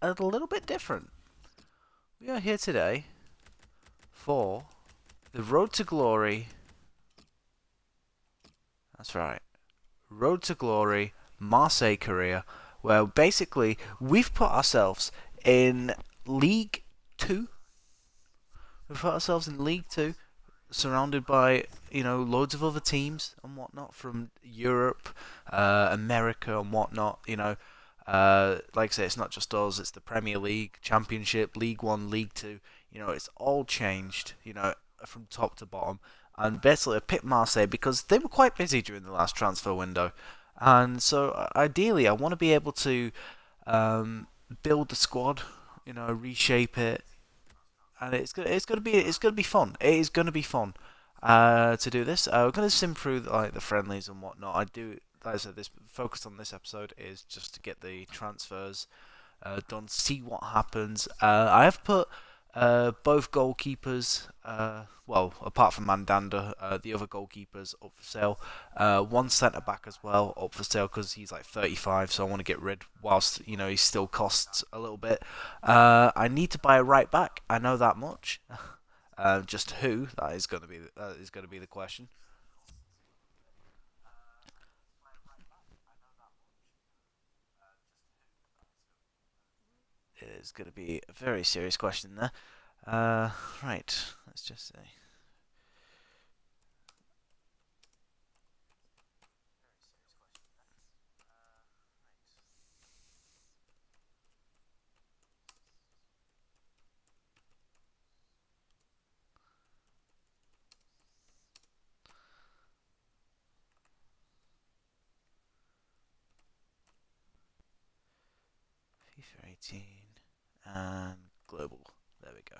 a little bit different. We are here today for the Road to Glory. That's right. Road to Glory Marseille career, where basically we've put ourselves in League 2. We've put ourselves in League 2, surrounded by, loads of other teams and whatnot from Europe, America and whatnot, like I say, it's not just us, it's the Premier League, Championship, League 1, League 2, it's all changed, from top to bottom. And basically I picked Marseille because they were quite busy during the last transfer window. And so ideally I want to be able to build the squad, reshape it, and it's gonna be fun. It is gonna be fun to do this. We're gonna sim through like the friendlies and whatnot. Like I said, this focus on this episode is just to get the transfers done, see what happens. I have put both goalkeepers, well, apart from Mandanda, the other goalkeepers up for sale. One centre back as well up for sale because he's like 35, so I want to get rid whilst he still costs a little bit. I need to buy a right back. I know that much. Just who? That is going to be the question. It is going to be a very serious question there. Right, let's just say. FIFA 18 and global. There we go.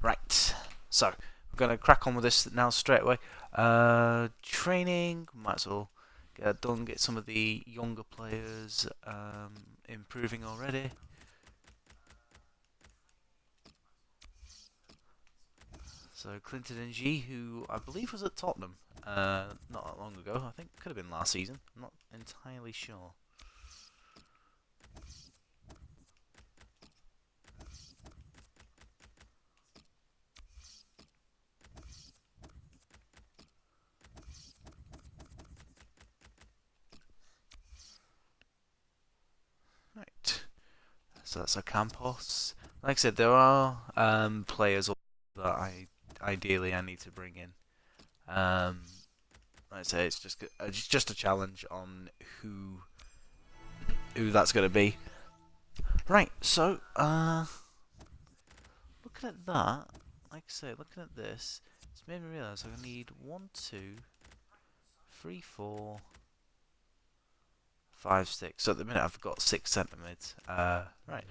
Right. So we're gonna crack on with this now straight away. Training. Might as well get that done. Get some of the younger players improving already. So Clinton Ng, who I believe was at Tottenham not that long ago. I think could have been last season. I'm not entirely sure. Right. So that's a Campos. Like I said, there are players that I need to bring in. Um, like I say, it's just a challenge on who that's going to be. Right. So looking at that, like I say, looking at this, it's made me realise I need 1, 2, 3, 4, 5, 6. So at the minute I've got 6 centre mids. Right.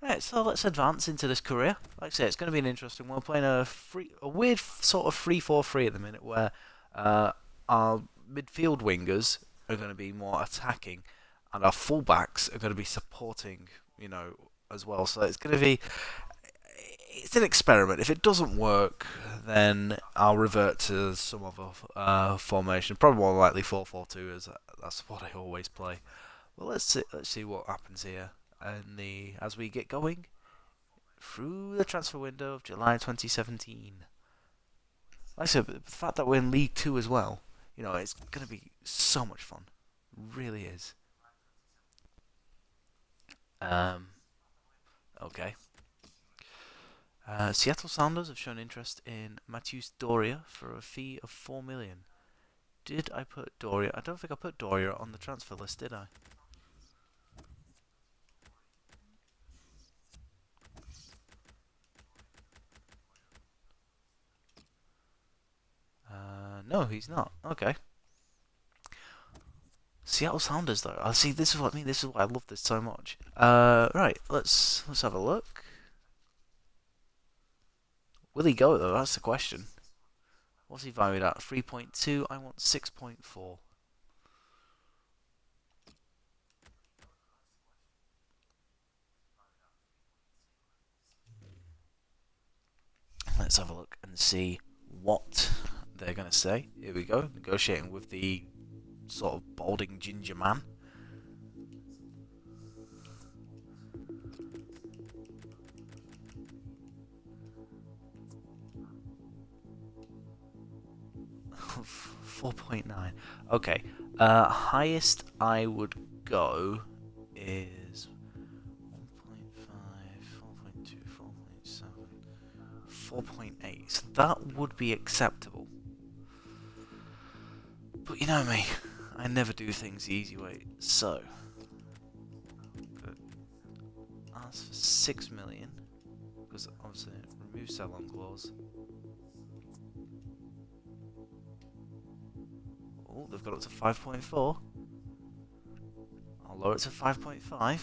Right, so let's advance into this career. Like I say, it's going to be an interesting one. We're playing a weird sort of 3-4-3 at the minute, where our midfield wingers are going to be more attacking, and our fullbacks are going to be supporting, as well. So it's an experiment. If it doesn't work, then I'll revert to some other formation. Probably more likely 4-4-2, as that's what I always play. Well, let's see what happens here. As we get going through the transfer window of July 2017. Like I said, the fact that we're in League 2 as well, it's going to be so much fun. It really is. Um, okay. Seattle Sounders have shown interest in Matthews Doria for a fee of 4 million. Did I put Doria? I don't think I put Doria on the transfer list, did I? No, he's not. Okay. Seattle Sounders, though. I see. This is what I mean. This is why I love this so much. Right. Let's have a look. Will he go though? That's the question. What's he valued at? 3.2. I want 6.4. Let's have a look and see what they're going to say. Here we go. Negotiating with the sort of balding ginger man. 4.9. Okay. Highest I would go is 1.5, 4.2, 4.7, 4.8. So that would be acceptable. But you know me, I never do things the easy way. So, ask for 6 million, because obviously remove sell-on clause. Oh, they've got up to 5.4. I'll lower it to 5.5.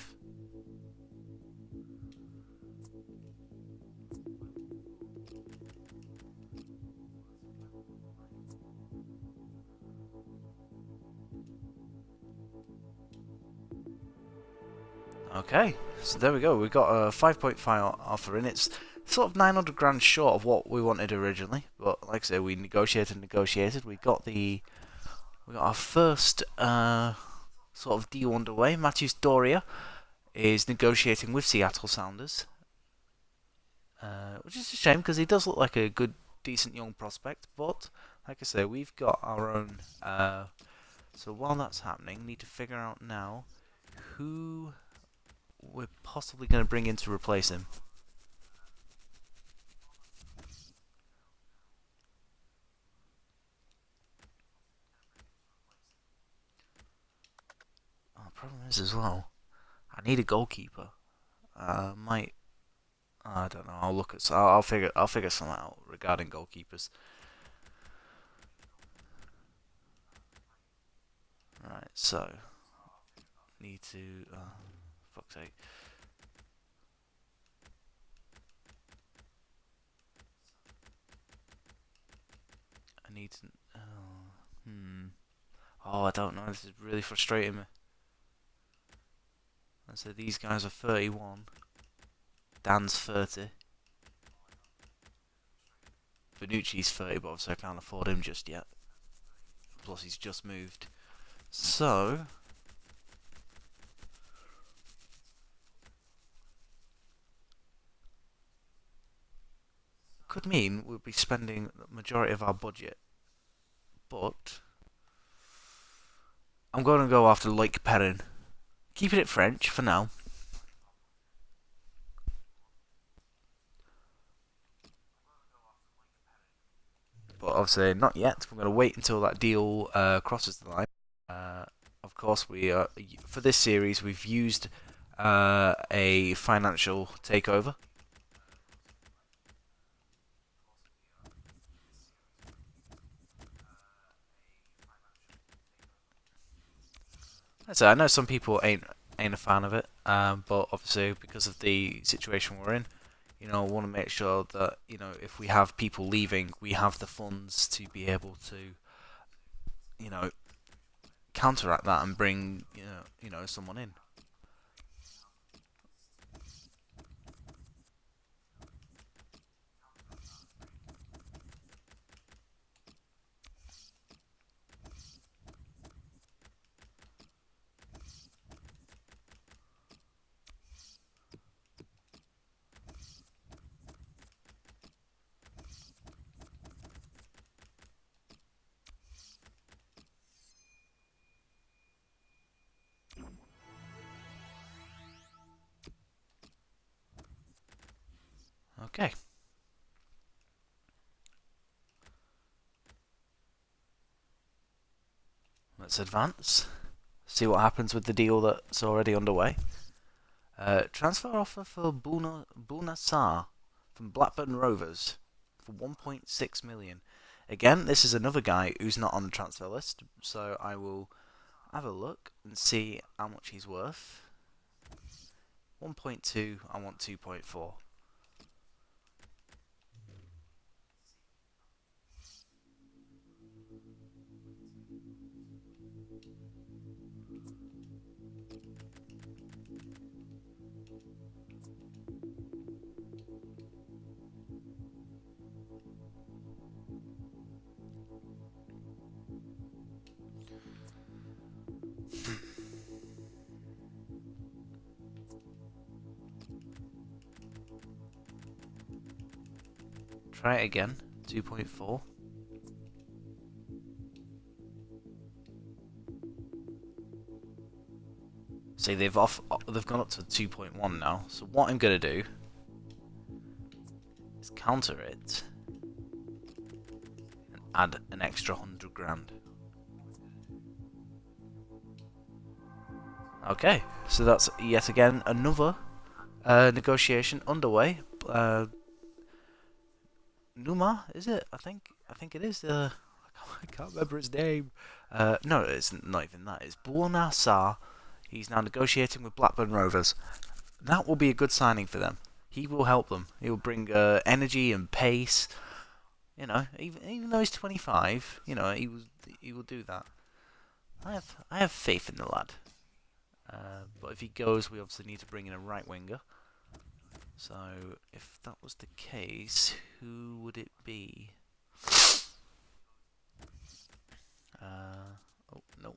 Okay, so there we go. We got a 5.5 offer in. It's sort of 900 grand short of what we wanted originally, but like I say, we negotiated. We got our first sort of deal underway. Matthews Doria is negotiating with Seattle Sounders, which is a shame because he does look like a good, decent young prospect. But like I say, we've got our own. So while that's happening, we need to figure out now who we're possibly going to bring in to replace him. Oh, the problem is as well, I need a goalkeeper. Might I don't know. I'll look at. I'll figure something out regarding goalkeepers. Right. So need to. Fuck's sake. I need to. Oh, I don't know. This is really frustrating me. So these guys are 31. Dan's 30. Benucci's 30, but obviously I can't afford him just yet. Plus he's just moved. So could mean we'll be spending the majority of our budget. But I'm going to go after Lake Perrin. Keeping it French for now. But obviously not yet. We're going to wait until that deal crosses the line. Of course, we for this series we've used a financial takeover. So I know some people ain't a fan of it, but obviously because of the situation we're in, you know, I want to make sure that, you know, if we have people leaving, we have the funds to be able to, you know, counteract that and bring, you know, someone in. Okay. Let's advance. See what happens with the deal that's already underway. Transfer offer for Buna Sarr from Blackburn Rovers for 1.6 million. Again, this is another guy who's not on the transfer list, so I will have a look and see how much he's worth. 1.2, I want 2.4. Try it again. 2.4. See, they've gone up to 2.1 now. So what I'm gonna do is counter it and add an extra 100 grand. Okay, so that's yet again another negotiation underway. Numa, is it? I think it is. I can't remember his name. No, it's not even that. It's Buona Sa. He's now negotiating with Blackburn Rovers. That will be a good signing for them. He will help them. He will bring energy and pace. You know, even though he's 25, you know, he will do that. I have faith in the lad. But if he goes, we obviously need to bring in a right winger. So if that was the case, who would it be? Oh no.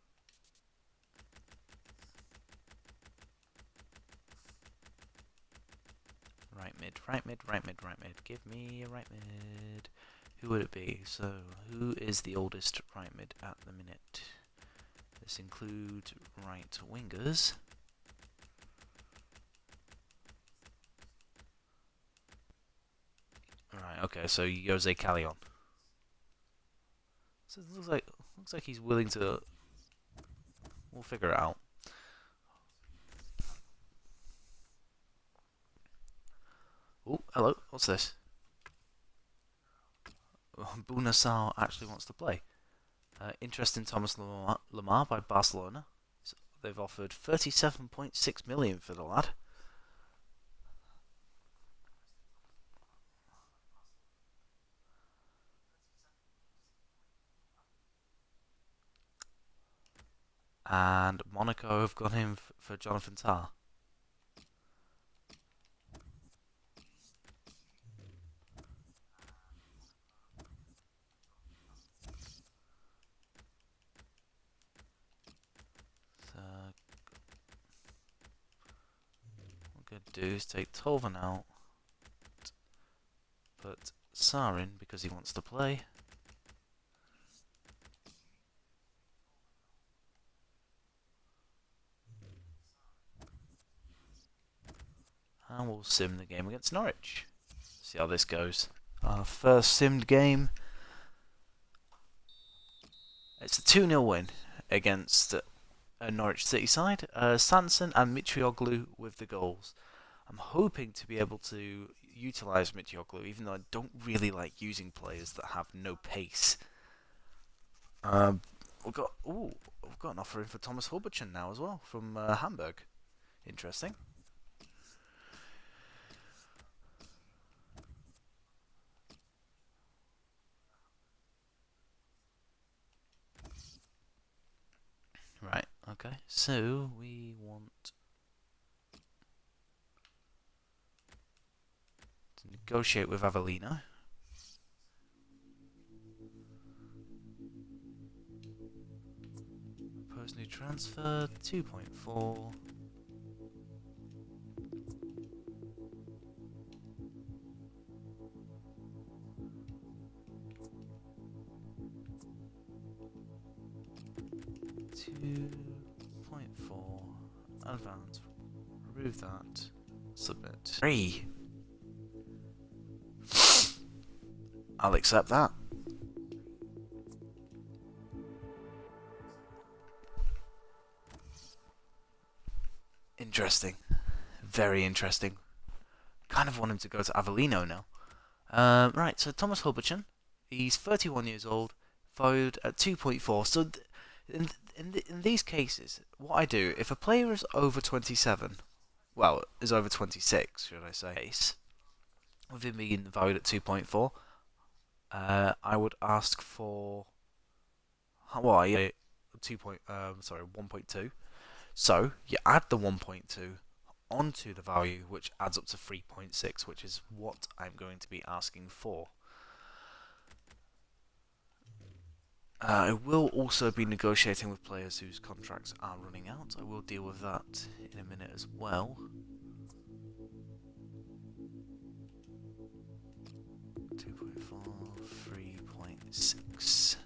Right mid. Give me a right mid. Who would it be? So, who is the oldest right mid at the minute? This includes right wingers. Right, okay, so Jose Callejon. So it looks like he's willing to. We'll figure it out. Oh, hello. What's this? Bunasal actually wants to play. Interest in Thomas Lemar by Barcelona. So they've offered 37.6 million for the lad. And Monaco have gone in for Jonathan Tah. So what I'm going to do is take Tolvan out. Put Sarr in because he wants to play. And we'll sim the game against Norwich. See how this goes. Our first simmed game. It's a 2-0 win against Norwich City side. Sanson and Mitrioglu with the goals. I'm hoping to be able to utilise Mitrioglu, even though I don't really like using players that have no pace. We've got an offer in for Thomas Hubertson now as well from Hamburg. Interesting. Right, okay, so we want to negotiate with Avellino. Propose new transfer, 2.4. Advance. Remove that. Submit. 3. I'll accept that. Interesting. Very interesting. Kind of want him to go to Avellino now. Right, so Thomas Hubertson. He's 31 years old. Valued at 2.4. So in these cases, what I do, if a player is over 27, well, is over 26, should I say, with him being valued at 2.4, I would ask for, well, 1.2. So you add the 1.2 onto the value, which adds up to 3.6, which is what I'm going to be asking for. I will also be negotiating with players whose contracts are running out. I will deal with that in a minute as well. 2.4, 3.6.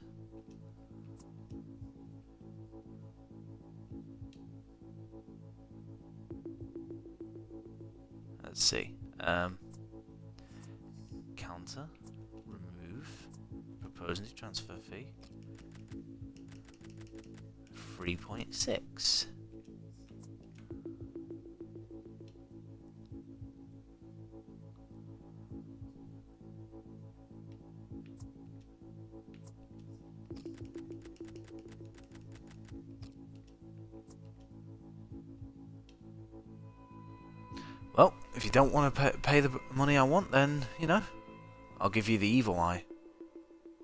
let's see. Counter, remove, propose new transfer fee, 3.6. Well, if you don't want to pay the money I want, then, you know, I'll give you the evil eye.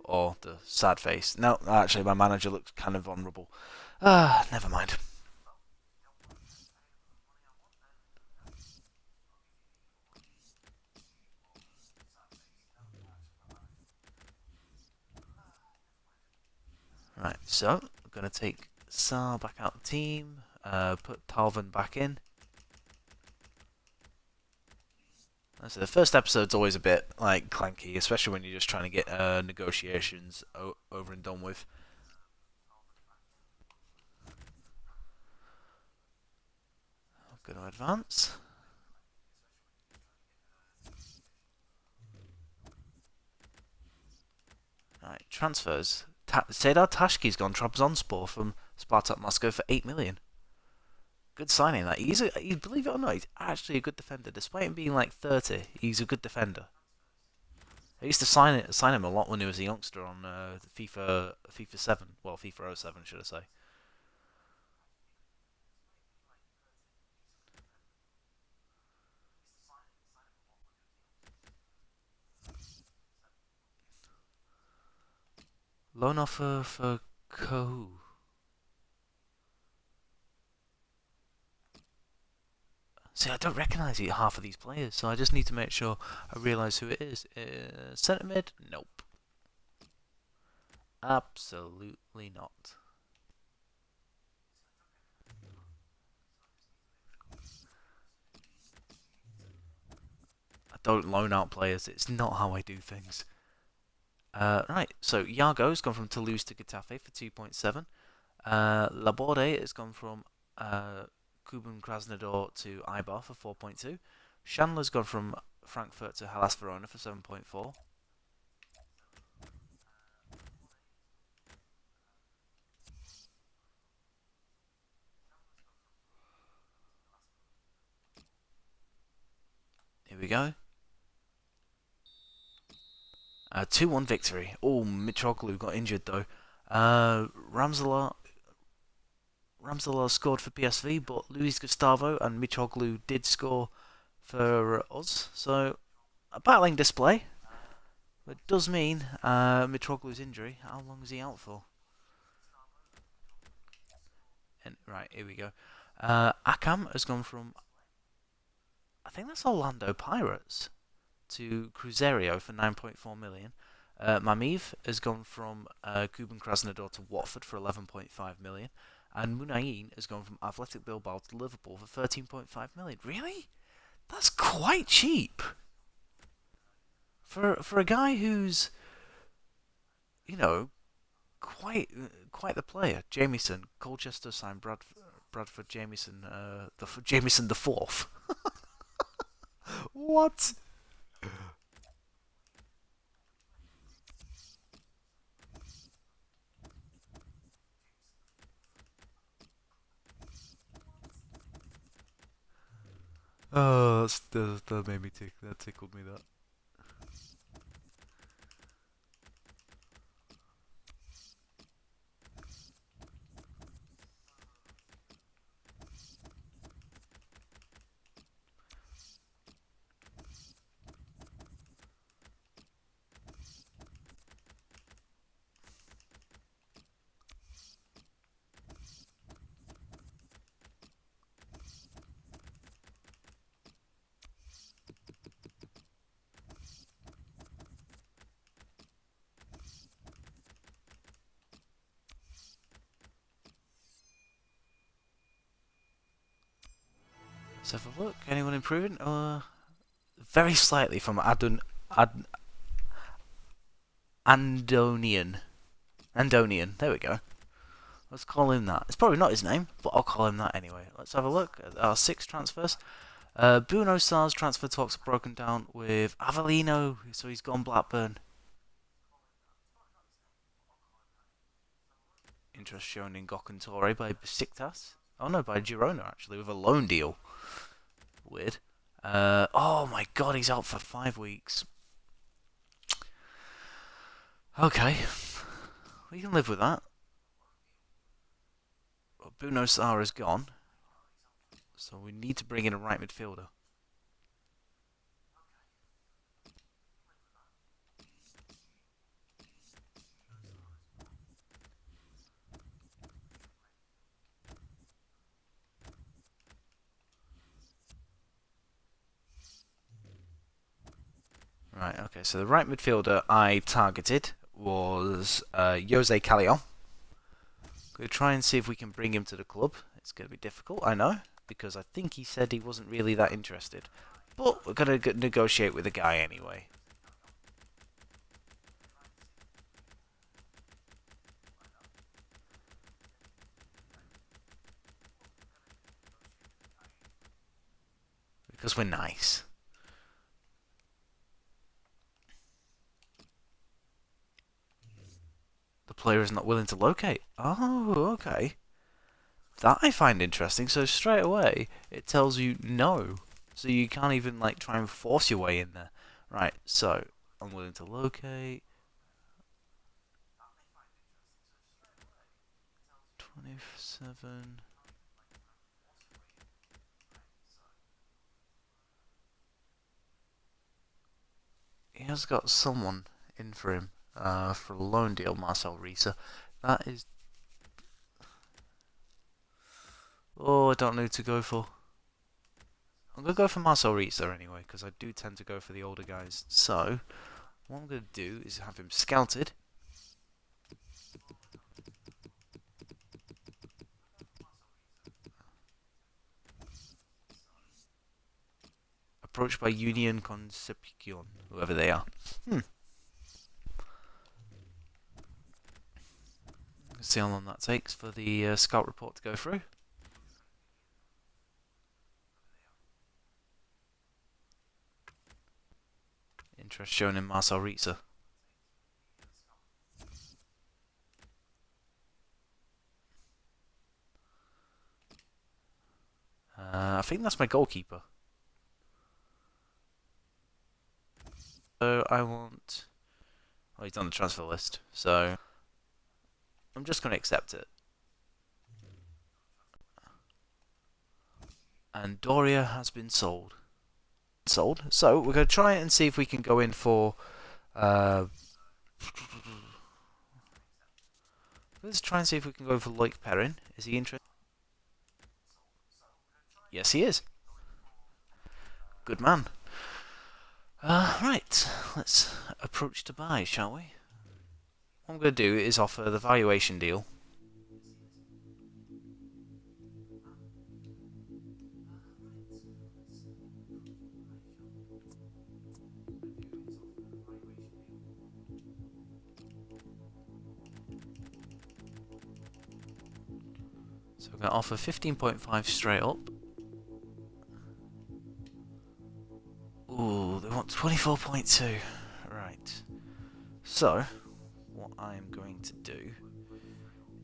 Or the sad face. No, actually, my manager looks kind of vulnerable. Never mind. Right, so, we're going to take Sar back out of the team, put Talvin back in. So the first episode's always a bit, like, clanky, especially when you're just trying to get negotiations over and done with. I'm going to advance. Right, transfers. Serdar Tashki's gone Trabzonspor from Spartak Moscow for 8 million. Good signing that. He's believe it or not, he's actually a good defender. Despite him being like 30, he's a good defender. I used to sign him a lot when he was a youngster on FIFA 7. Well, FIFA 07, should I say. Loan offer for Kohu. See, I don't recognise half of these players, so I just need to make sure I realise who it is. Centre mid? Nope. Absolutely not. I don't loan out players. It's not how I do things. Right, so Yago's gone from Toulouse to Getafe for 2.7. Laborde has gone from Kuban Krasnodar to Eibar for 4.2. Chandler's gone from Frankfurt to Hellas Verona for 7.4. Here we go. 2-1 victory. Oh, Mitroglou got injured though. Ramselaar scored for PSV, but Luis Gustavo and Mitroglou did score for us. So, a battling display. But it does mean Mitroglou's injury. How long is he out for? And, right, here we go. Akam has gone from, I think that's Orlando Pirates, to Cruzeiro for 9.4 million. Mamiv has gone from Kuban Krasnodar to Watford for 11.5 million. And Munayin has gone from Athletic Bilbao to Liverpool for 13.5 million. Really? That's quite cheap. For a guy who's, you know, quite the player. Jamieson, Colchester signed Bradford Jamieson, Jamieson the fourth. What? Oh, that made me tick. That tickled me. That. Let's have a look. Anyone improving? Very slightly from Andonian. Andonian. There we go. Let's call him that. It's probably not his name, but I'll call him that anyway. Let's have a look at our 6 transfers. Bruno Sar's transfer talks are broken down with Avellino, so he's gone Blackburn. Interest shown in Gokhan Torre by Besiktas. Oh no, by Girona actually, with a loan deal. Weird. Oh my god, he's out for 5 weeks. Okay. We can live with that. Well, Bruno Sarr is gone. So we need to bring in a right midfielder. Right, okay, so the right midfielder I targeted was Jose Callejon. We'll try and see if we can bring him to the club. It's going to be difficult, I know, because I think he said he wasn't really that interested. But we're going to negotiate with the guy anyway. Because we're nice. The player is not willing to locate. Oh, okay. That I find interesting. So straight away, it tells you no. So you can't even like try and force your way in there. Right, so I'm willing to locate. 27. He has got someone in for him for a loan deal, Marcel Risa. That is... Oh, I don't know who to go for. I'm going to go for Marcel Risa anyway, because I do tend to go for the older guys. So, what I'm going to do is have him scouted. Approached by Union Concepcion, whoever they are. Let's see how long that takes for the scout report to go through. Interest shown in Marcel Risa. I think that's my goalkeeper. So I want... Oh, he's on the transfer list, so I'm just going to accept it. And Doria has been sold. So we're going to try and see if we can go in for... let's try and see if we can go for Loic Perrin. Is he interested? Yes, he is. Good man. Right, let's approach to buy, shall we? What I'm going to do is offer the valuation deal. So we're going to offer 15.5 straight up. Ooh, they want 24.2. Right. So, what I am going to do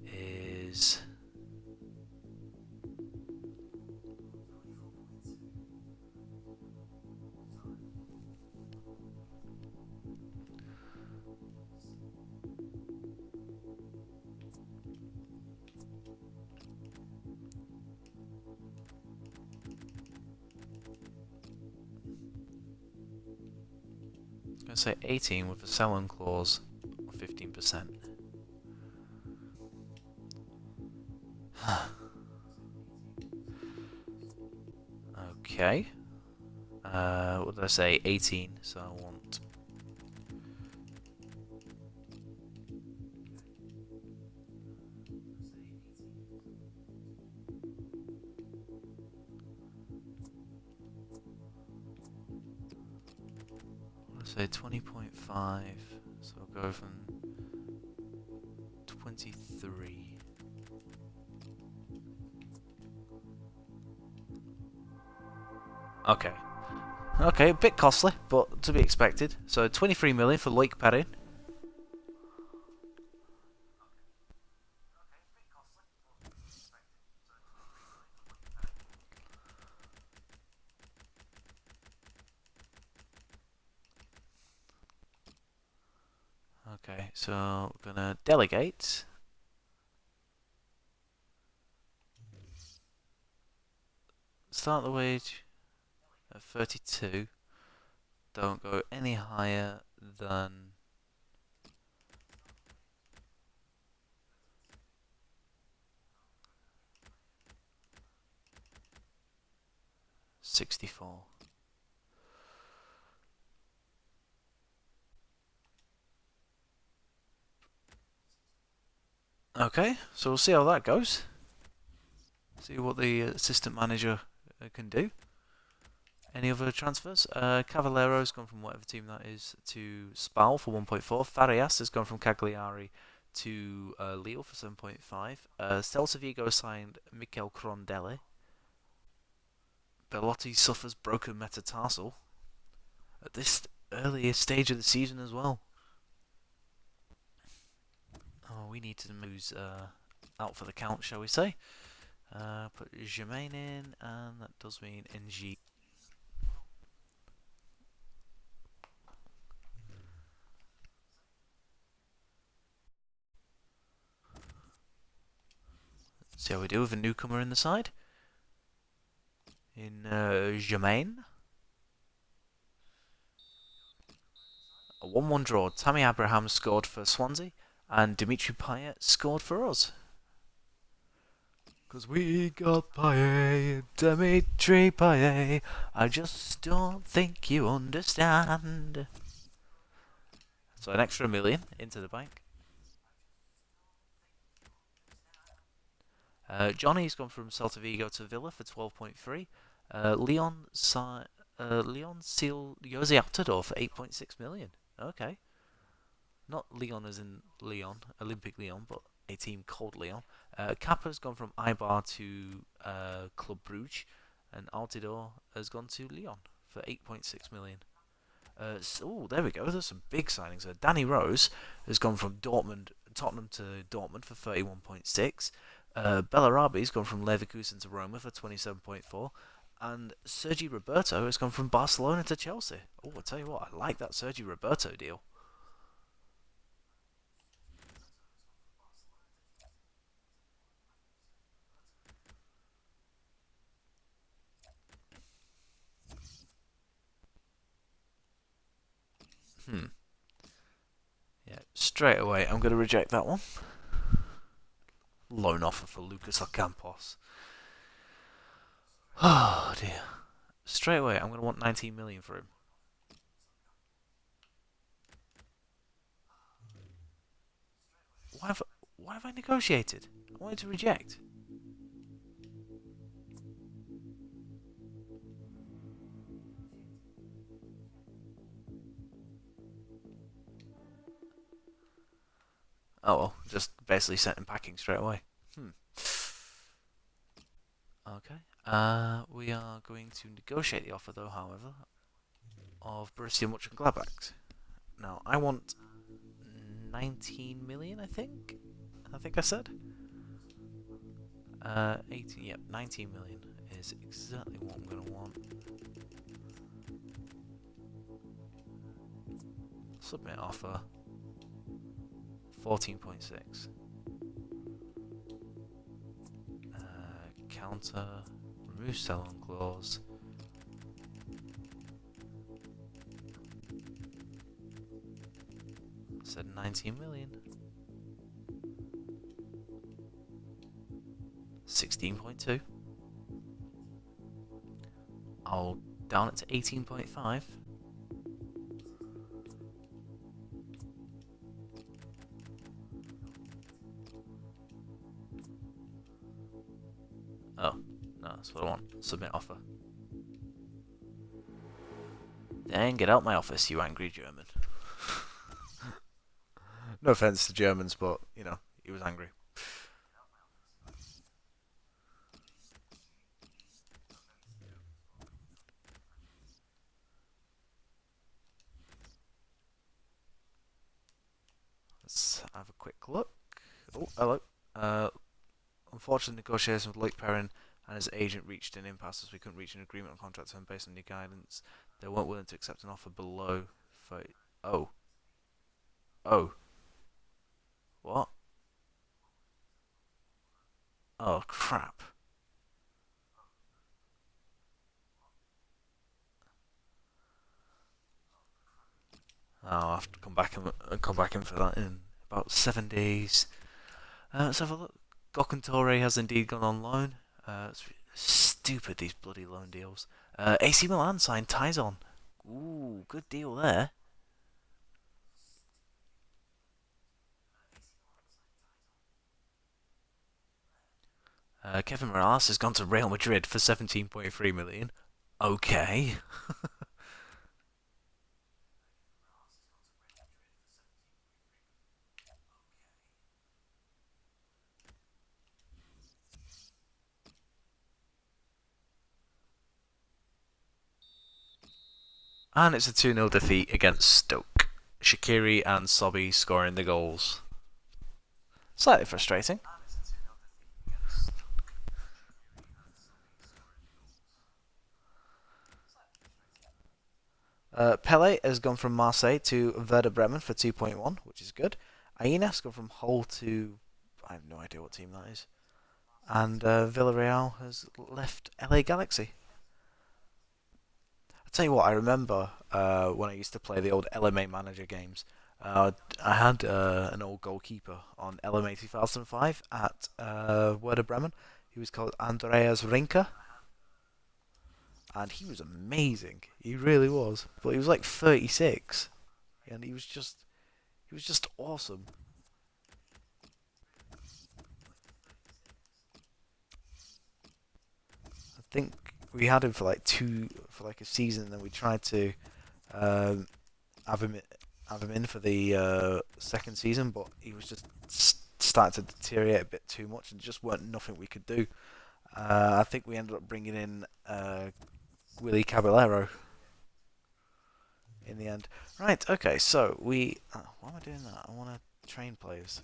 is... I'm going to say 18 with a sell-on clause of 15%. Okay. What did I say? 18, so I want... say 20.5, so I'll go from 23. Okay. Okay, a bit costly, but to be expected. So 23 million for Loic Perrin. Okay, so we're gonna delegate. Start the wage at 32. Don't go any higher than 64. Okay, so we'll see how that goes. See what the assistant manager can do. Any other transfers? Cavallero's gone from whatever team that is to Spal for 1.4. Farias has gone from Cagliari to Lille for 7.5. Celta Vigo signed Mikel Crondelli. Belotti suffers broken metatarsal at this earlier stage of the season as well. Oh, we need to lose out for the count, shall we say? Put Germain in, and that does mean NG. See how we do with a newcomer in the side. In Germain. A 1-1 draw. Tammy Abraham scored for Swansea, and Dimitri Payet scored for us. Because we got Payet, Dimitri Payet. I just don't think you understand. So an extra million into the bank. Johnny's gone from Celta Vigo to Villa for 12.3. Leon Seal Jose Altidore for 8.6 million. Okay. Not Leon as in Leon, Olympic Leon, but a team called Leon. Kappa's gone from Eibar to Club Brugge, and Altidore has gone to Lyon for 8.6 million. So, there we go. There's some big signings. Danny Rose has gone from Tottenham to Dortmund for 31.6. Bellarabi's gone from Leverkusen to Roma for 27.4. And Sergi Roberto has gone from Barcelona to Chelsea. Oh, I tell you what, I like that Sergi Roberto deal. Yeah, straight away, I'm going to reject that one. Loan offer for Lucas Ocampos. Oh dear. Straight away, I'm going to want 19 million for him. Why have I negotiated? I wanted to reject. Oh well, just basically sent him packing straight away. Okay. We are going to negotiate the offer though, however, of Borussia Mönchengladbach. Now, I want 19 million, I think I said. 18, yep, 19 million is exactly what I'm going to want. Submit offer. 14.6. Counter. Remove sell-on clause. Said 19 million. 16.2. I'll down it to 18.5. Oh, no, that's what I want. Submit offer. Then get out my office, you angry German. No offense to Germans, but, you know, he was angry. let's have a quick look. Oh, hello. Unfortunately, negotiations with Luke Perrin and his agent reached an impasse as we couldn't reach an agreement on contract terms based on new guidance. They weren't willing to accept an offer below 30. Oh. Oh. What? Oh, crap. Oh, I'll have to come back and come back in for that in about 7 days. Let's have a look. Gokantore has indeed gone on loan. It's stupid, these bloody loan deals. AC Milan signed Tyson. Ooh, good deal there. Kevin Morales has gone to Real Madrid for 17.3 million. Okay. And it's a 2-0 defeat against Stoke. Shaqiri and Sobby scoring the goals. Slightly frustrating. Pele has gone from Marseille to Werder Bremen for 2.1, which is good. Aina has gone from Hull to... I have no idea what team that is. And Villarreal has left LA Galaxy. I'll tell you what, I remember when I used to play the old LMA Manager games. I had an old goalkeeper on LMA 2005 at Werder Bremen. He was called Andreas Rinker. And he was amazing. He really was. But he was like 36. And he was just awesome. I think we had him for like a season, and then we tried to um, have him in for the second season, but he was just starting to deteriorate a bit too much, and just weren't nothing we could do. I think we ended up bringing in Willie Caballero in the end. Right, okay, so we... why am I doing that? I want to train players.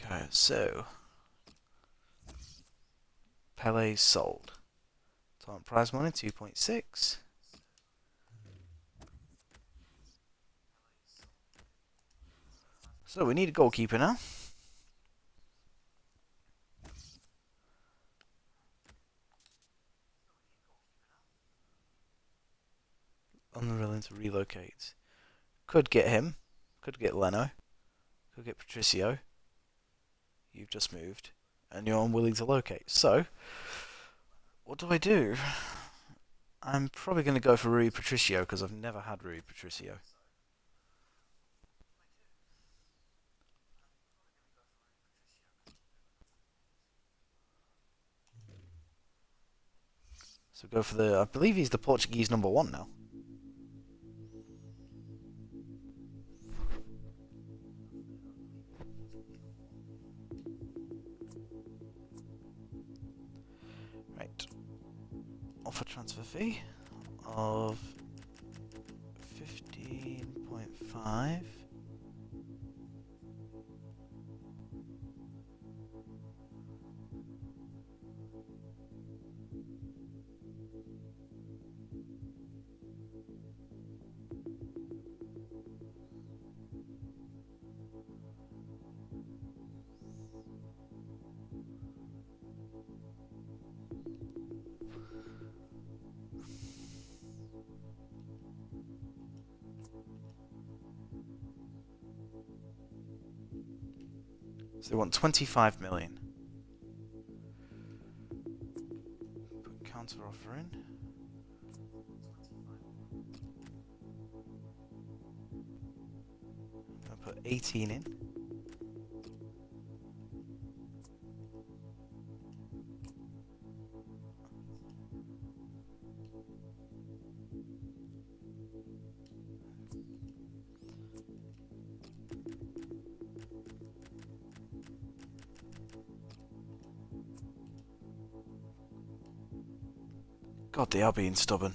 Okay, so... Pele sold. Total prize money, 2.6. So we need a goalkeeper now. Unwilling to relocate. Could get him. Could get Leno. Could get Patricio. You've just moved. And you're unwilling to locate. So, what do I do? I'm probably going to go for Rui Patricio because I've never had Rui Patricio. So go for the... I believe he's the Portuguese #1 now. Right. Offer transfer fee of 15.5. So they want 25 million. Put counter offer in. I'll put 18 in. God, they are being stubborn.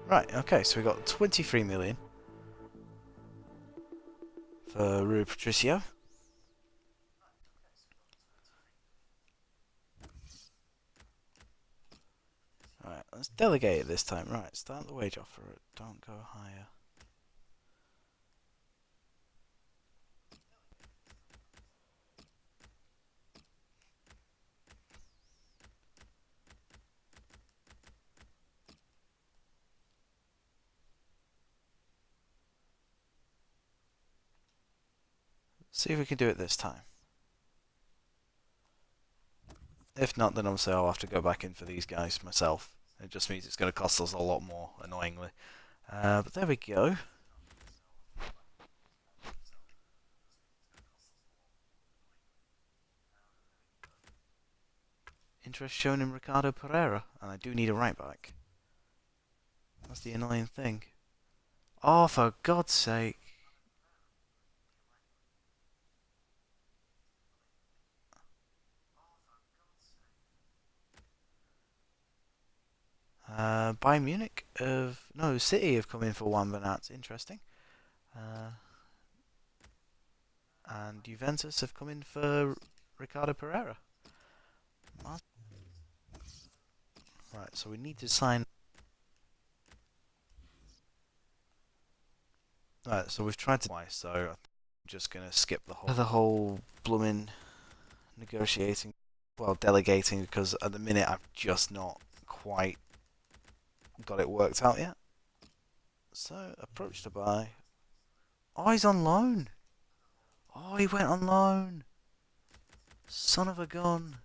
Right, okay, so we got 23 million for Rui Patricio. Right, let's delegate it this time. Right, start the wage offer. Don't go higher. See if we can do it this time. If not, then obviously I'll have to go back in for these guys myself. It just means it's going to cost us a lot more, annoyingly. But there we go. Interest shown in Ricardo Pereira, and I do need a right back. That's the annoying thing. Oh, for God's sake. Bayern Munich City have come in for Juan Bernat. Interesting. And Juventus have come in for Ricardo Pereira. Right, so we need to sign. Right, so we've tried to twice, so I'm just gonna skip the whole blooming negotiating, well, delegating, because at the minute I've just not quite got it worked out yet. So approach to buy. Oh, he's on loan. Oh, he went on loan. Son of a gun.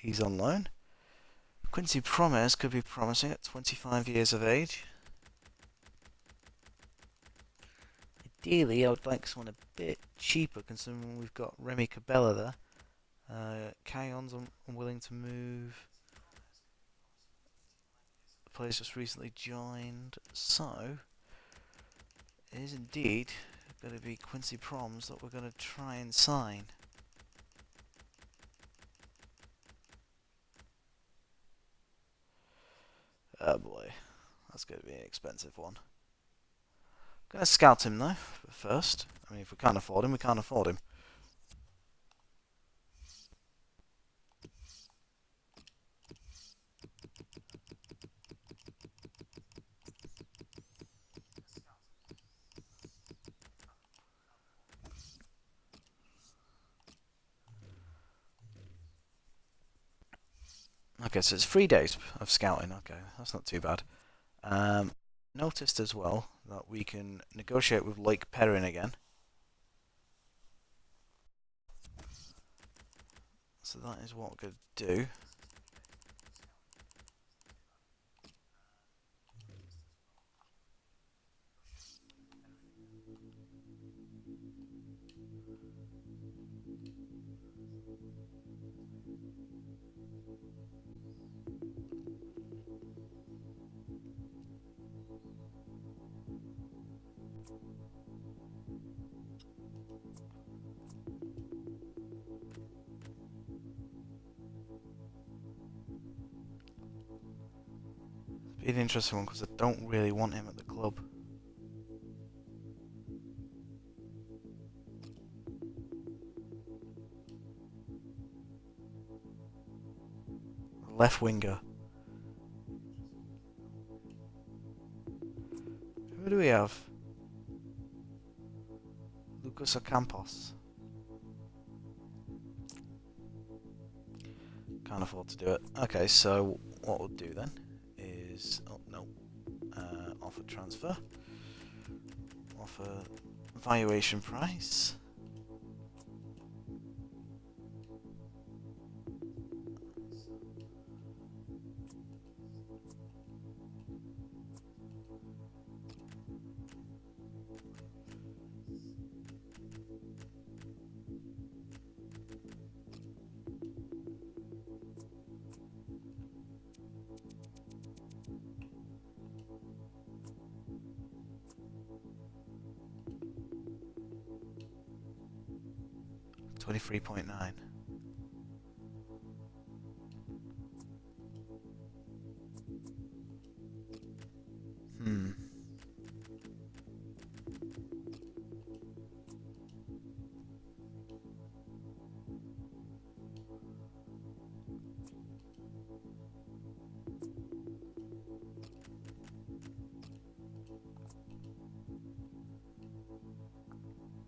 He's on loan. Quincy Promes could be promising at 25 years of age. Ideally, I would like someone a bit cheaper, considering we've got Remy Cabella there. Cayon's unwilling to move. The player's just recently joined, so it is indeed going to be Quincy Promes that we're going to try and sign. Oh boy, that's going to be an expensive one. I'm going to scout him though, first. I mean, if we can't afford him, we can't afford him. Okay, so it's 3 days of scouting. Okay, that's not too bad. Noticed as well that we can negotiate with Lake Perrin again. So that is what we're going to do. It's an interesting one because I don't really want him at the club. Left winger. Who do we have? Lucas Ocampos. Can't afford to do it. Okay, so what we'll do then is... Oh, no. Offer transfer. Offer valuation price. 23.9. Hmm.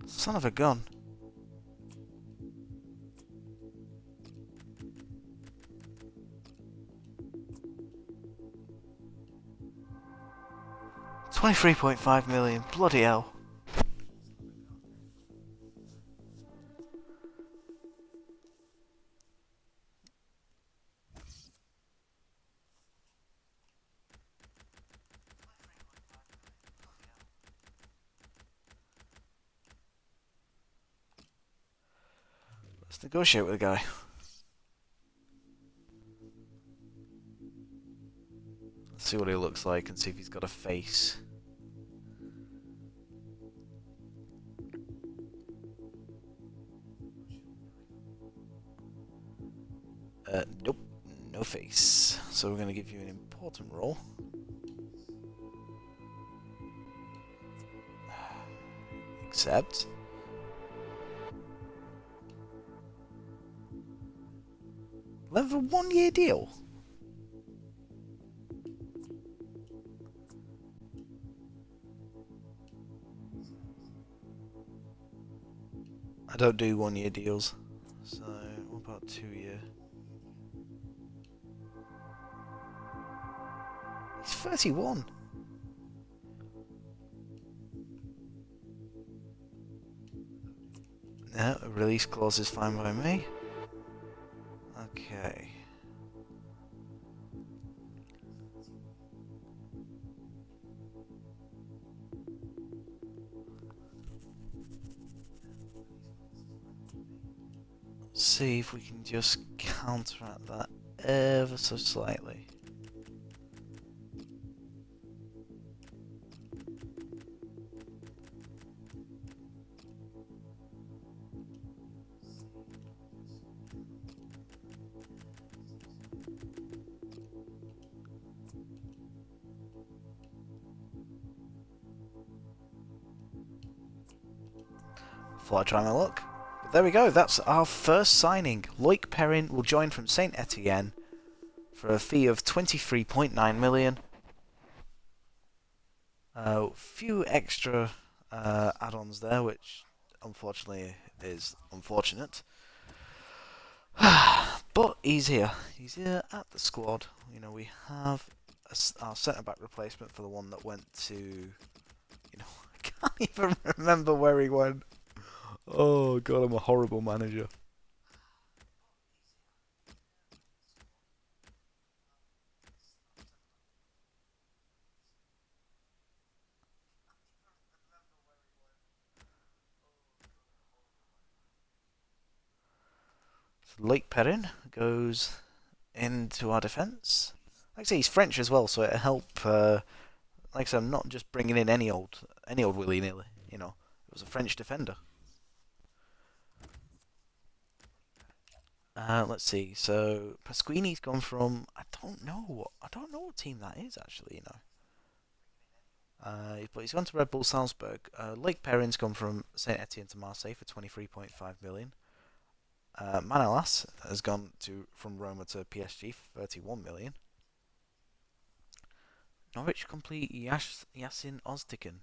Son of a gun. $23.5 million. Bloody hell. Let's negotiate with the guy. Let's see what he looks like and see if he's got a face. Nope, no face. So we're going to give you an important role. Accept. Level 1-year deal. I don't do 1-year deals. So what about 2-year? He's 31. No, a release clause is fine by me. Okay. See if we can just counteract that ever so slightly. Thought I'd try my luck. But there we go, that's our first signing. Loic Perrin will join from Saint Etienne for a fee of 23.9 million. Few extra add-ons there, which unfortunately is unfortunate. But he's here. He's here at the squad. You know, we have our centre-back replacement for the one that went to... You know, I can't even remember where he went. Oh god, I'm a horrible manager. So Loic Perrin goes into our defence. Like I say, he's French as well, so it'll help. Like I said, I'm not just bringing in any old willy-nilly. You know, it was a French defender. Let's see. So Pasquini's gone from I don't know what team that is actually. You know. But he's gone to Red Bull Salzburg. Loic Perrin's gone from Saint Etienne to Marseille for 23.5 million. Manolas has gone from Roma to PSG for 31 million. Norwich complete Yasin Ozdikin.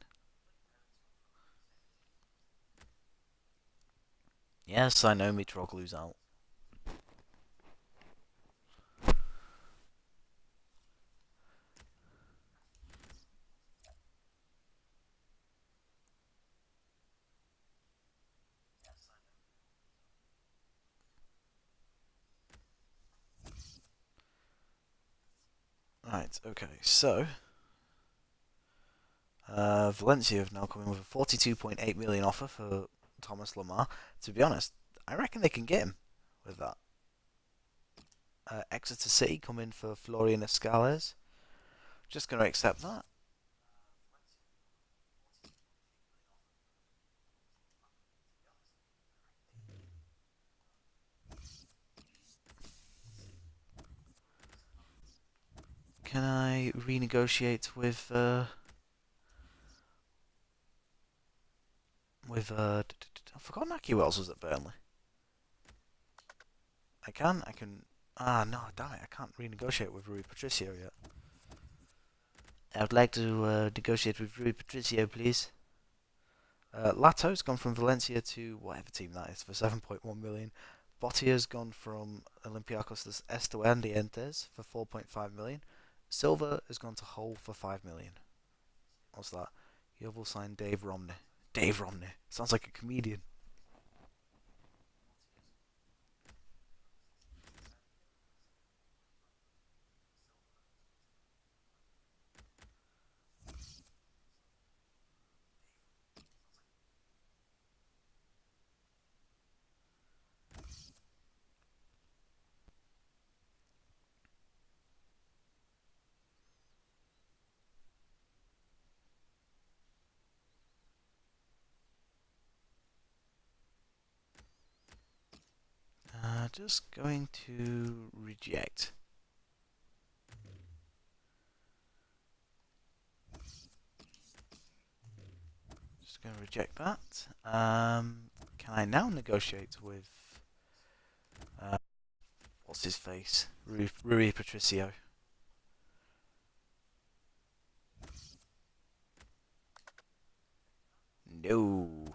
Yes, I know Mitroglu's out. Right, okay, so Valencia have now come in with a 42.8 million offer for Thomas Lemar. To be honest, I reckon they can get him with that. Exeter City come in for Florian Escales. Just going to accept that. Can I renegotiate with I forgot Naki Wells was at Burnley. I can. Ah, no, damn it! I can't renegotiate with Rui Patricio yet. I would like to negotiate with Rui Patricio, please. Lato's gone from Valencia to whatever team that is for 7.1 million. Bottia's gone from Olympiacos to Estudiantes for 4.5 million. Silva has gone to Hull for 5 million. What's that? Yeovil signed Dave Romney. Dave Romney. Sounds like a comedian. Just going to reject. Just going to reject that. Can I now negotiate with what's his face? Rui Patricio. No.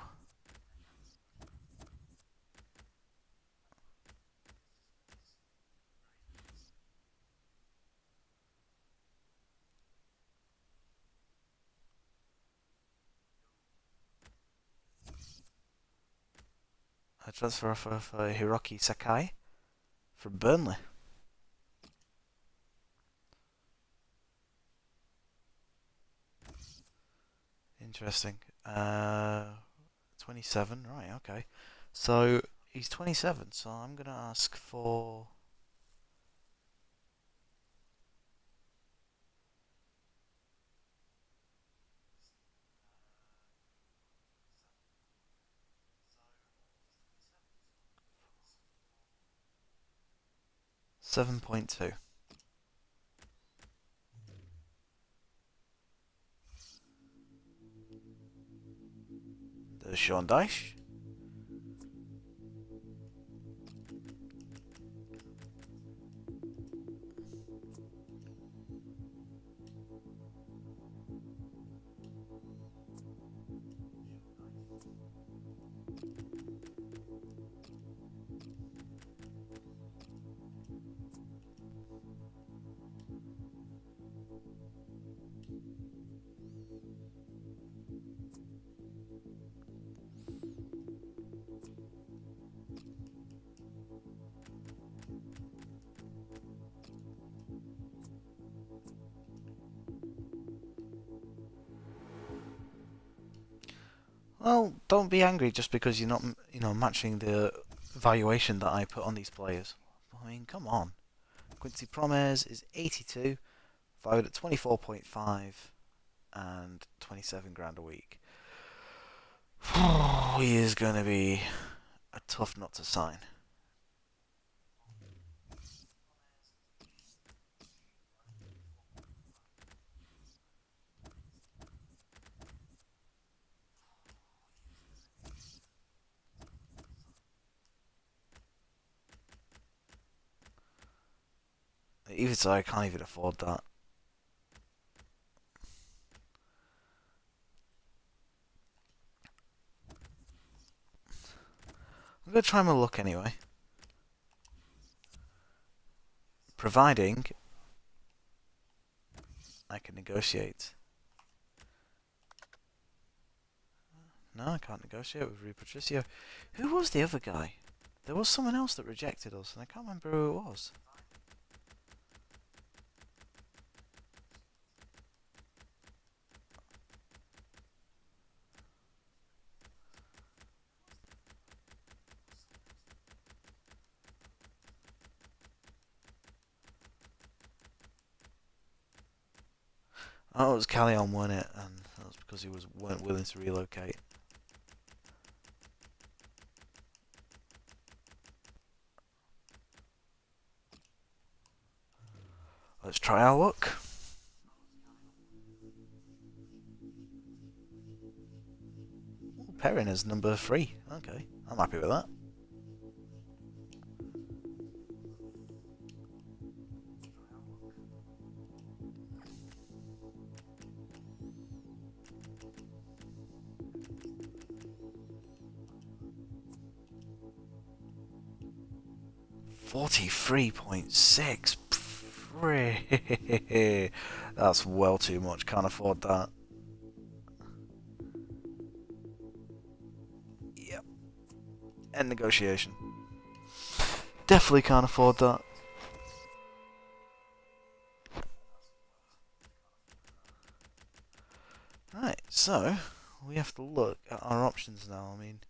A transfer offer for Hiroki Sakai from Burnley. Interesting. 27, right, okay. So, he's 27, so I'm going to ask for... $7.2. There's Sean Dyche. Well, don't be angry just because you're not, matching the valuation that I put on these players. I mean, come on. Quincy Promes is 82, valued at 24.5 and 27 grand a week. He is going to be a tough nut to sign. Even so, I can't even afford that. I'm going to try my luck anyway. Providing I can negotiate. No, I can't negotiate with Rui Patricio. Who was the other guy? There was someone else that rejected us, and I can't remember who it was. Oh, it was Callion won it, and that was because he weren't willing to relocate. Let's try our luck. Barbarian as number 3. Okay, I'm happy with that. $43.6. That's well too much. Can't afford that. Yep. End negotiation. Definitely can't afford that. Right, so we have to look at our options now. I mean,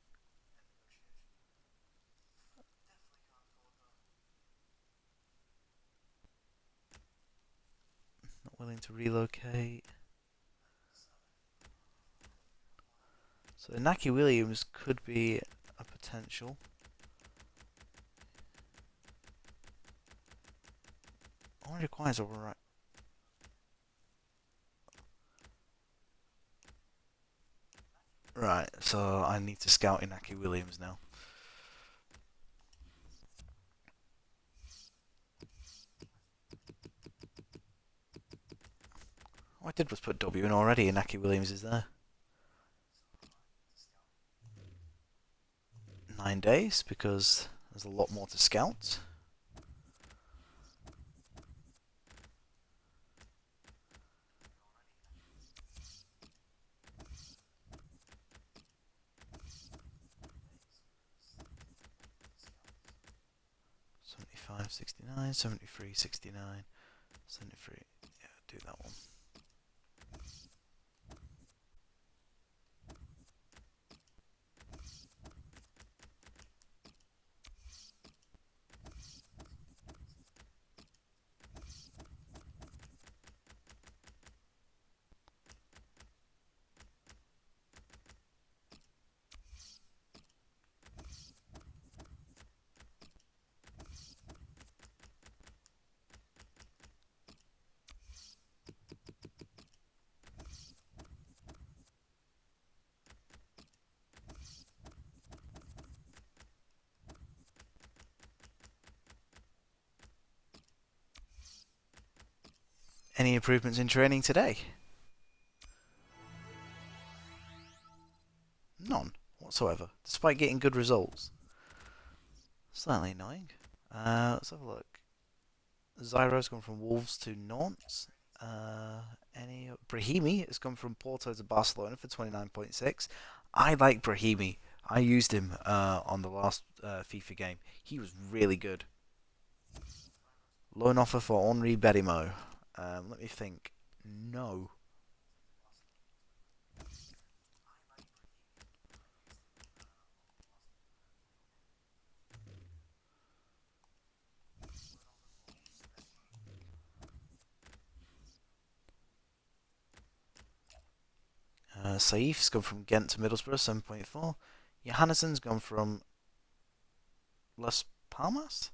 not willing to relocate. So Inaki Williams could be a potential. 100 coins over right. Right, so I need to scout Inaki Williams now. What I did was put W in already. Inaki Williams is there. 9 days, because there's a lot more to scout. $75, $69, $73, $69, $73. Yeah, do that one. Any improvements in training today? None whatsoever, despite getting good results. Slightly annoying. Let's have a look. Zyro's gone from Wolves to Nantes. Brahimi has gone from Porto to Barcelona for 29.6. I like Brahimi. I used him on the last FIFA game. He was really good. Loan offer for Henri Berimo. Let me think. No. Saif's gone from Ghent to Middlesbrough, 7.4. Johannessen's gone from Las Palmas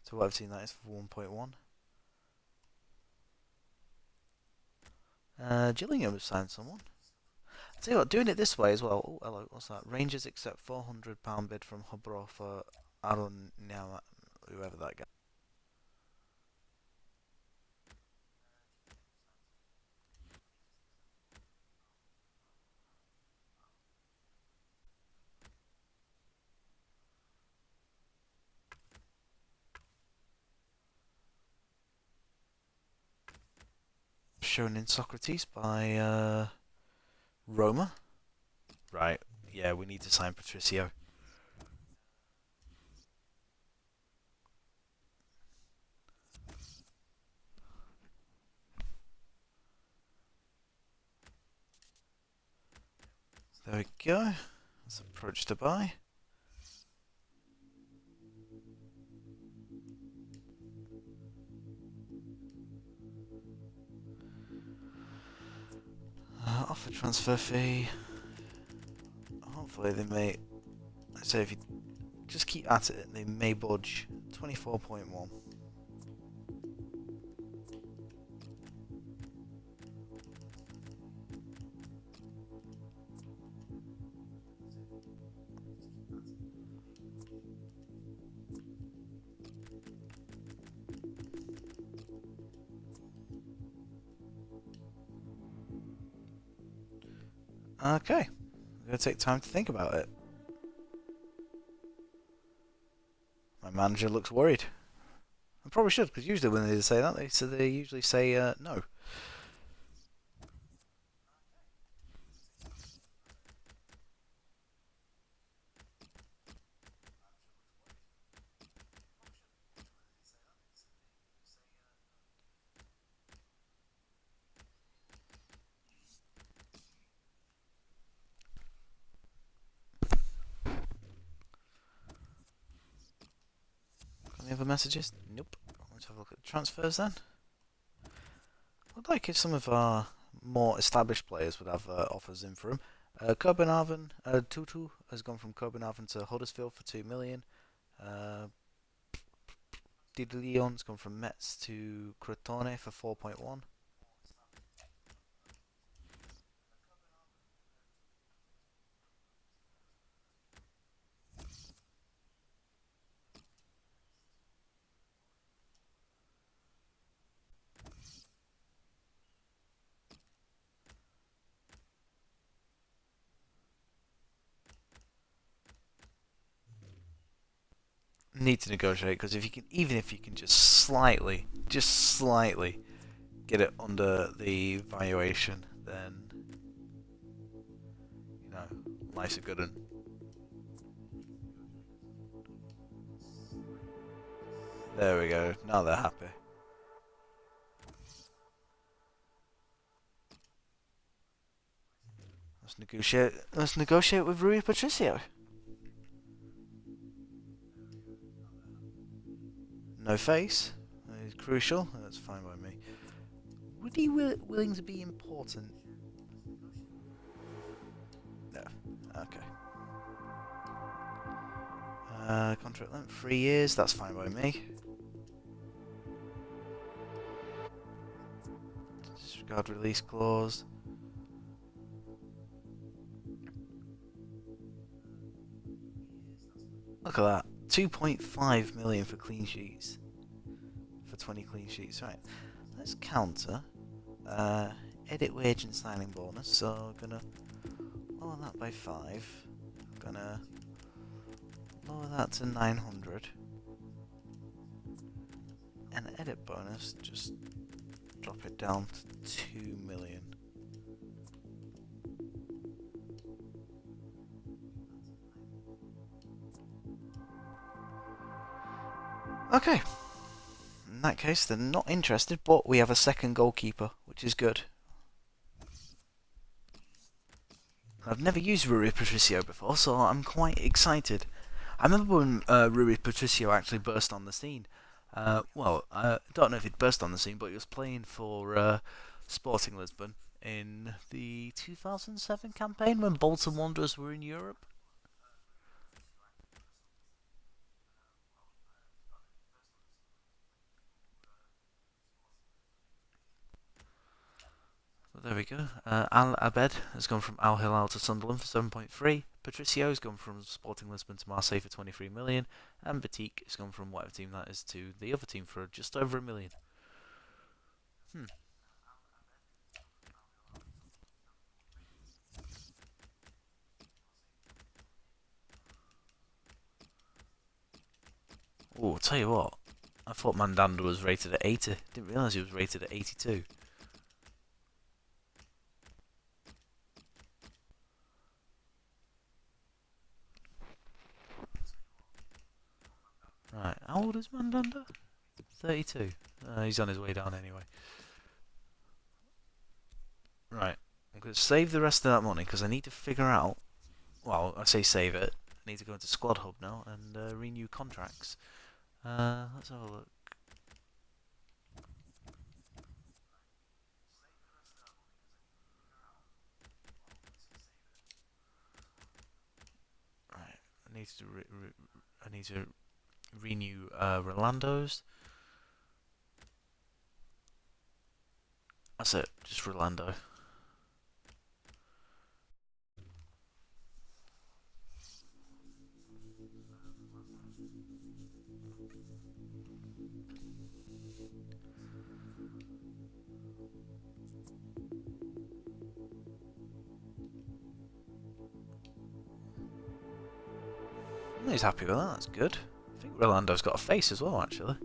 to whatever team that is for 1.1. Gillingham has signed someone. I'll tell you what, doing it this way as well. Oh, hello, what's that? Rangers accept £400 bid from Hobro for Aaron Nyama, whoever that guy. Shown in Socrates by Roma. Right, yeah, we need to sign Patricio. There we go. Let's approach to buy. Offer transfer fee. Hopefully they may. Let's say if you just keep at it, they may budge. 24.1. Okay. I'm going to take time to think about it. My manager looks worried. I probably should, because usually when they say that, they usually say no. Any other messages? Nope. Let's have a look at the transfers then. I'd like if some of our more established players would have offers in for him. Copenhagen, Tutu has gone from Copenhagen to Huddersfield for 2 million. Di Leon's gone from Metz to Crotone for 4.1. Need to negotiate, because if you can, even if you can just slightly get it under the valuation, then you know, life's a good one. There we go. Now they're happy. Let's negotiate. Let's negotiate with Rui Patricio. No face. It's crucial. That's fine by me. Would he willing to be important? No. Okay. Contract length 3 years. That's fine by me. Disregard release clause. Look at that. 2.5 million for clean sheets. For 20 clean sheets. Right. Let's counter. Edit wage and signing bonus. So gonna lower that by 5. Gonna lower that to 900. And edit bonus, just drop it down to 2 million. Okay. In that case, they're not interested, but we have a second goalkeeper, which is good. I've never used Rui Patricio before, so I'm quite excited. I remember when Rui Patricio actually burst on the scene. Well, I don't know if he'd burst on the scene, but he was playing for Sporting Lisbon in the 2007 campaign when Bolton Wanderers were in Europe. Well, there we go. Al Abed has gone from Al Hilal to Sunderland for 7.3. Patricio has gone from Sporting Lisbon to Marseille for 23 million. And Batik has gone from whatever team that is to the other team for just over $1 million. Oh, I'll tell you what. I thought Mandanda was rated at 80. Didn't realise he was rated at 82. Right, how old is Mandanda? 32. He's on his way down anyway. Right, I'm going to save the rest of that money because I need to figure out. Well, I say save it. I need to go into Squad Hub now and renew contracts. Let's have a look. Right, I need to renew Rolando's. That's it, just Rolando. He's happy with that, that's good. I think Rolando's got a face as well, actually.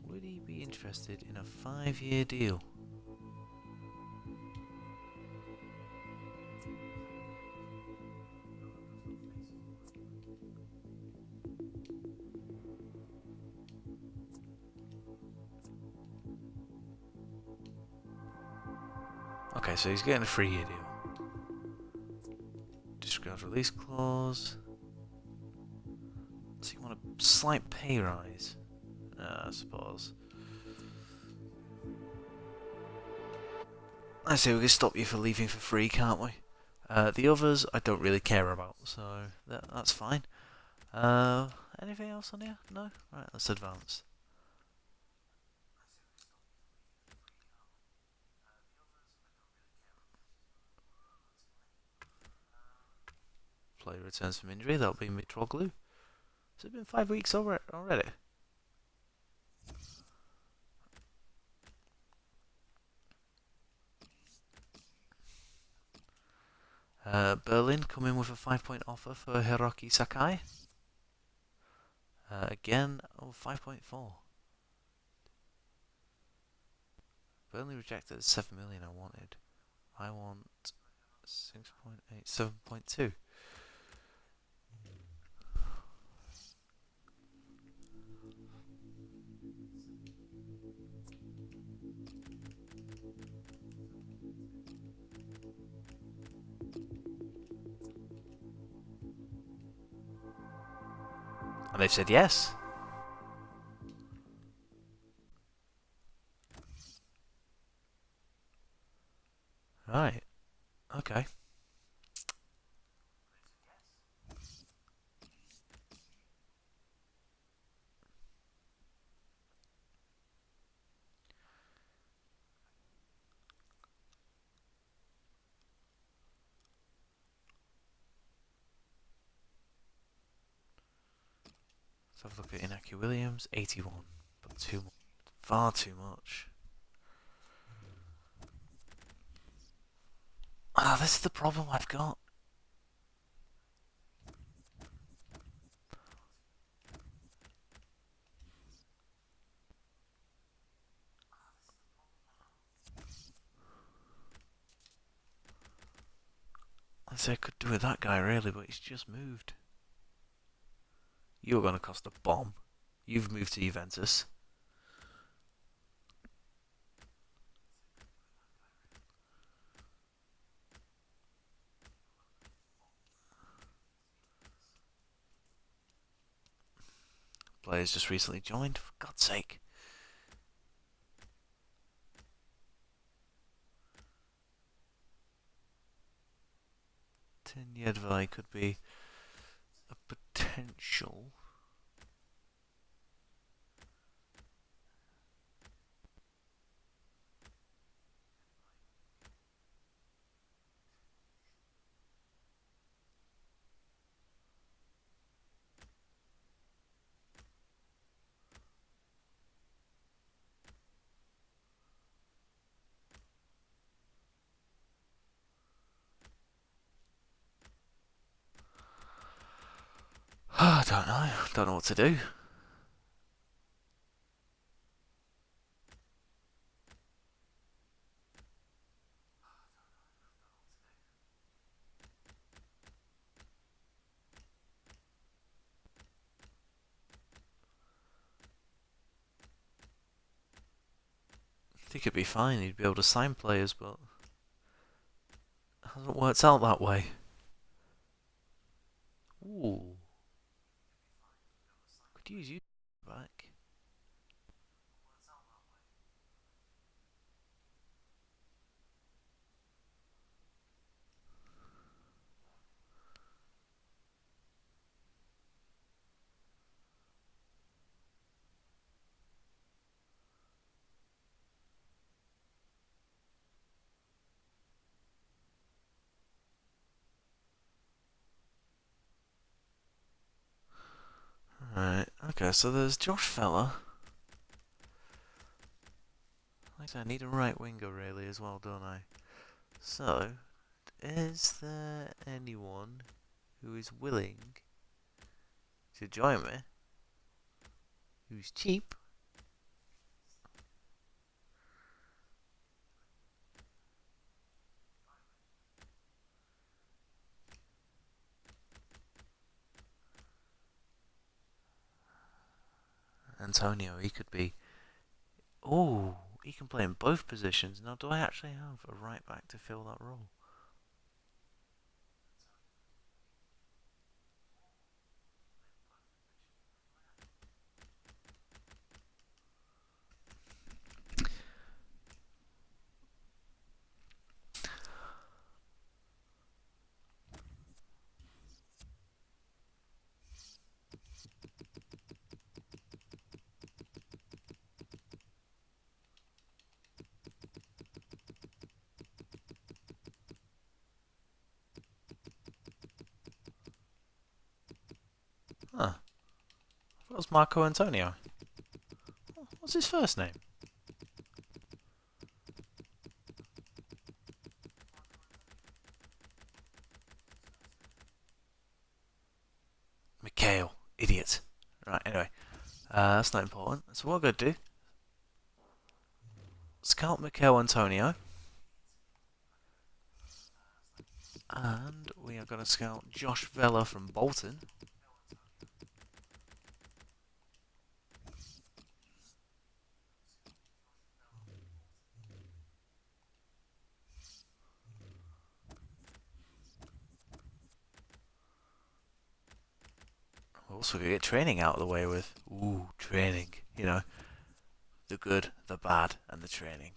Would he be interested in a 5-year deal? Okay, so he's getting a 3-year deal. Disregard release clause. So you want a slight pay rise? I suppose. I say we can stop you for leaving for free, can't we? The others I don't really care about, so that's fine. Anything else on here? No? Right, let's advance. Player returns from injury, that'll be Mitroglou. Has it been 5 weeks already? Berlin come in with a 5-point offer for Hiroki Sakai. Again, 5.4. Burnley rejected 7 million I wanted. I want 6.8, 7.2. And they've said yes. Right. Okay. Let's have a look at Inaki Williams, 81. But far too much. Ah, this is the problem I've got. I say I could do with that guy really, but he's just moved. You're going to cost a bomb. You've moved to Juventus. Players just recently joined, for God's sake. Yedvai could be a potential. I don't know. Don't know what to do. He could be fine. He'd be able to sign players, but it hasn't worked out that way. Ooh. Could use you back. Right, okay, so there's Josh Feller. I need a right winger really as well, don't I? So, is there anyone who is willing to join me, who's cheap. Antonio, he could be. Oh, he can play in both positions. Now, do I actually have a right back to fill that role? Huh. That was Marco Antonio. What's his first name? Mikhail. Idiot. Right, anyway. That's not important. So what I'm going to do, scout Mikhail Antonio. And we are going to scout Josh Vela from Bolton. Also, we get training out of the way with. Ooh, training. You know, the good, the bad, and the training.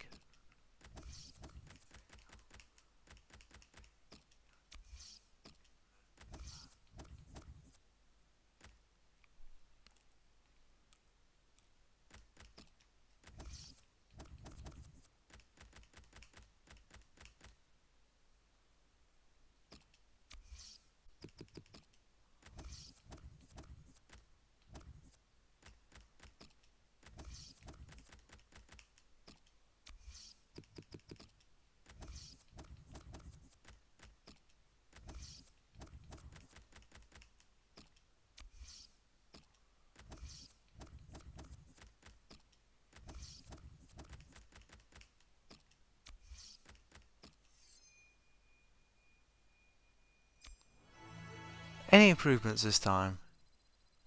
Any improvements this time?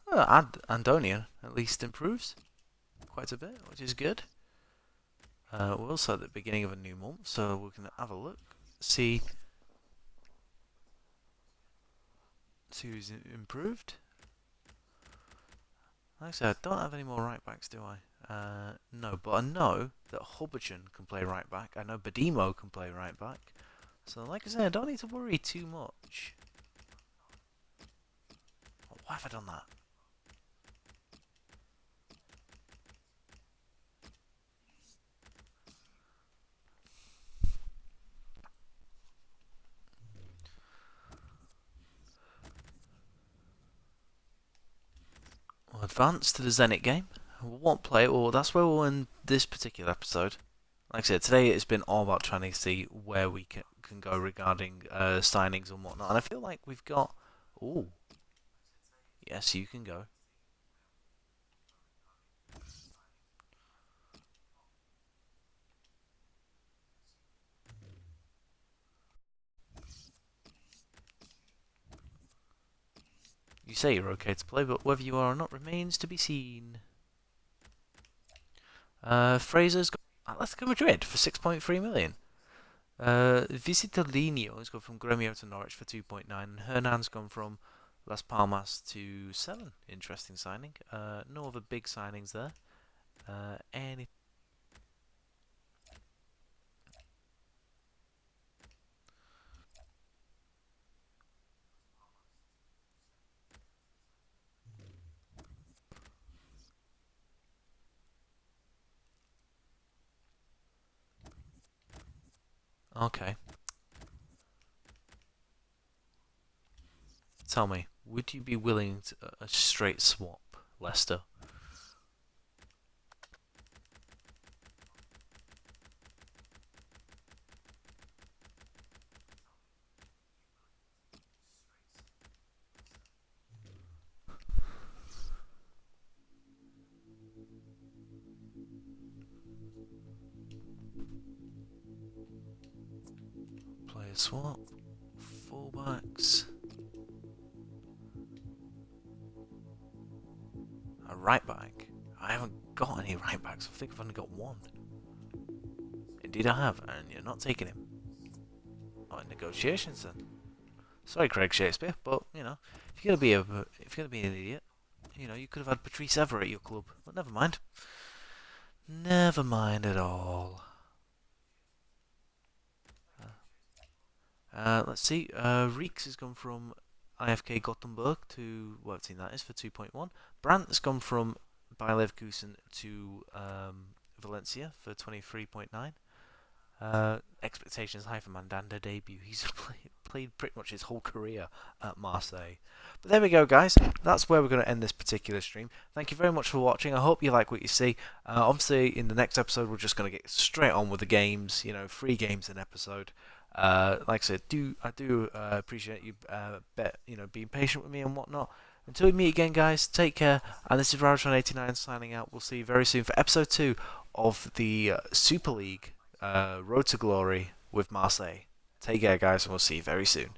Well, Andonia at least improves quite a bit, which is good. We're also at the beginning of a new month, so we can have a look, see who's improved. Like I said, I don't have any more right backs, do I? No, but I know that Hubbardson can play right back. I know Badimo can play right back. So, like I said, I don't need to worry too much. Why have I done that? We'll advance to the Zenit game. We won't play it, well, that's where we'll end this particular episode. Like I said, today it's been all about trying to see where we can go regarding signings and whatnot. And I feel like we've got... Ooh. Yes, you can go. You say you're okay to play, but whether you are or not remains to be seen. Fraser's got Atletico Madrid for 6.3 million. Visitadinho has gone from Gremio to Norwich for 2.9, and Hernan's gone from Las Palmas to 7. Interesting signing. No other big signings there. Any Okay. Tell me, would you be willing to a straight swap, Leicester? Swap. Fullbacks. A right back. I haven't got any right backs. I think I've only got one. Indeed I have, and you're not taking him. Not in negotiations then. Sorry, Craig Shakespeare, but you know, if you're gonna be an idiot, you know, you could have had Patrice Evra at your club. But never mind. Never mind at all. Let's see. Reeks has gone from IFK Gothenburg to what team that is for 2.1. Brandt has gone from Bayer Leverkusen to Valencia for 23.9. Expectations high for Mandanda debut. He's played pretty much his whole career at Marseille. But there we go, guys. That's where we're going to end this particular stream. Thank you very much for watching. I hope you like what you see. Obviously, in the next episode, we're just going to get straight on with the games. You know, 3 games an episode. Like I said, I do appreciate you, being patient with me and whatnot. Until we meet again, guys, take care. And this is Rarishon89 signing out. We'll see you very soon for episode 2 of the Super League. Road to Glory with Marseille. Take care, guys, and we'll see you very soon.